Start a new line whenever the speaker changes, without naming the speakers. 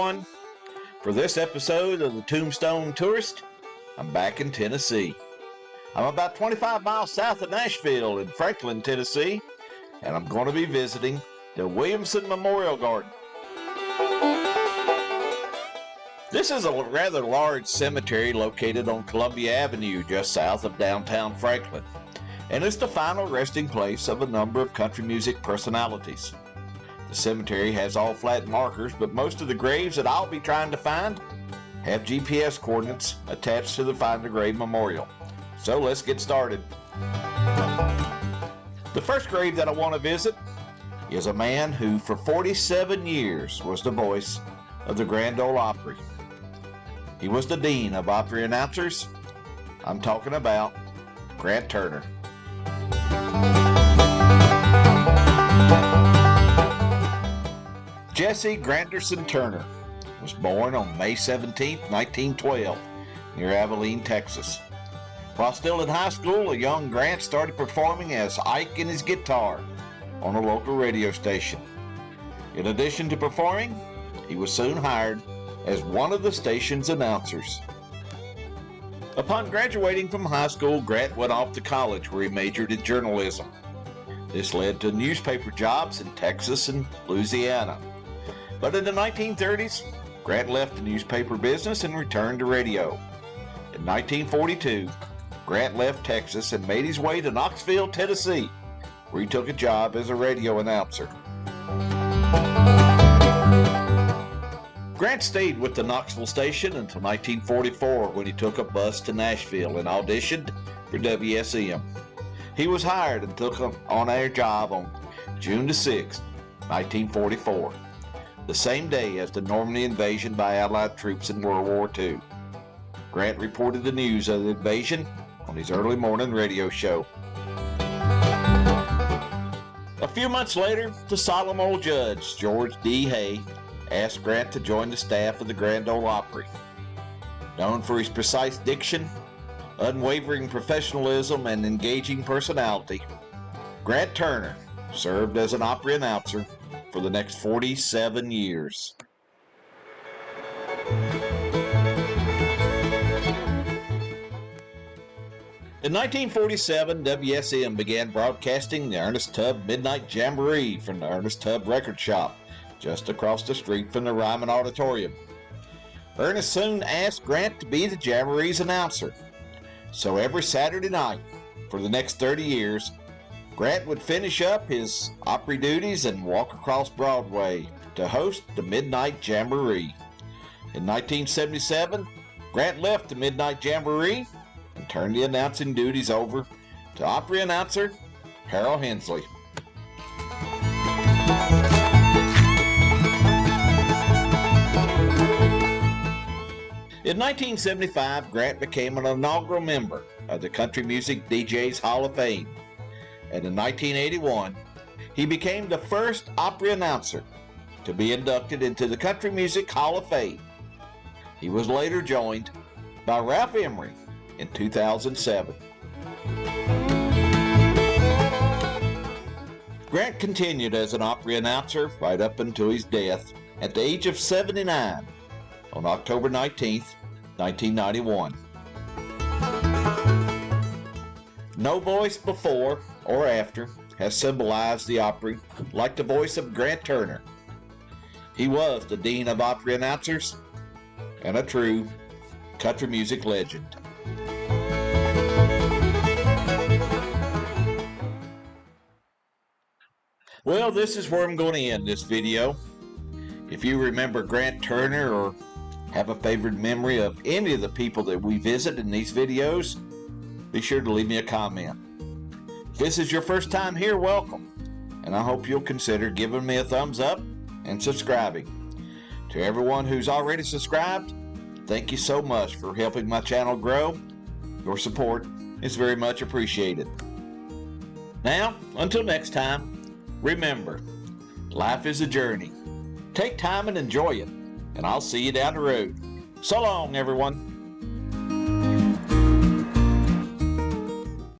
everyone. For this episode of the Tombstone Tourist, I'm back in Tennessee. I'm about 25 miles south of Nashville in Franklin, Tennessee, and I'm going to be visiting the Williamson Memorial Garden. This is a rather large cemetery located on Columbia Avenue just south of downtown Franklin, and it's the final resting place of a number of country music personalities. The cemetery has all flat markers, but most of the graves that I'll be trying to find have GPS coordinates attached to the Find a Grave memorial. So let's get started. The first grave that I want to visit is a man who for 47 years was the voice of the Grand Ole Opry. He was the Dean of Opry announcers. I'm talking about Grant Turner. Jesse Granderson Turner was born on May 17, 1912, near Abilene, Texas. While still in high school, a young Grant started performing as Ike and his guitar on a local radio station. In addition to performing, he was soon hired as one of the station's announcers. Upon graduating from high school, Grant went off to college where he majored in journalism. This led to newspaper jobs in Texas and Louisiana. But in the 1930s, Grant left the newspaper business and returned to radio. In 1942, Grant left Texas and made his way to Knoxville, Tennessee, where he took a job as a radio announcer. Grant stayed with the Knoxville station until 1944 when he took a bus to Nashville and auditioned for WSM. He was hired and took an on-air job on June 6, 1944. The same day as the Normandy invasion by Allied troops in World War II. Grant reported the news of the invasion on his early morning radio show. A few months later, the solemn old judge, George D. Hay, asked Grant to join the staff of the Grand Ole Opry. Known for his precise diction, unwavering professionalism, and engaging personality, Grant Turner served as an Opry announcer for the next 47 years. In 1947, WSM began broadcasting the Ernest Tubb Midnight Jamboree from the Ernest Tubb Record Shop, just across the street from the Ryman Auditorium. Ernest soon asked Grant to be the Jamboree's announcer. So every Saturday night for the next 30 years, Grant would finish up his Opry duties and walk across Broadway to host the Midnight Jamboree. In 1977, Grant left the Midnight Jamboree and turned the announcing duties over to Opry announcer Harold Hensley. In 1975, Grant became an inaugural member of the Country Music DJs Hall of Fame. And in 1981, he became the first Opry announcer to be inducted into the Country Music Hall of Fame. He was later joined by Ralph Emery in 2007. Grant continued as an Opry announcer right up until his death at the age of 79 on October 19, 1991. No voice before or after has symbolized the Opry like the voice of Grant Turner. He was the Dean of Opry announcers and a true country music legend. Well, this is where I'm going to end this video. If you remember Grant Turner or have a favorite memory of any of the people that we visit in these videos, be sure to leave me a comment. If this is your first time here, welcome, and I hope you'll consider giving me a thumbs up and subscribing. To everyone who's already subscribed, thank you so much for helping my channel grow. Your support is very much appreciated. Now, until next time, remember, life is a journey. Take time and enjoy it, and I'll see you down the road. So long, everyone.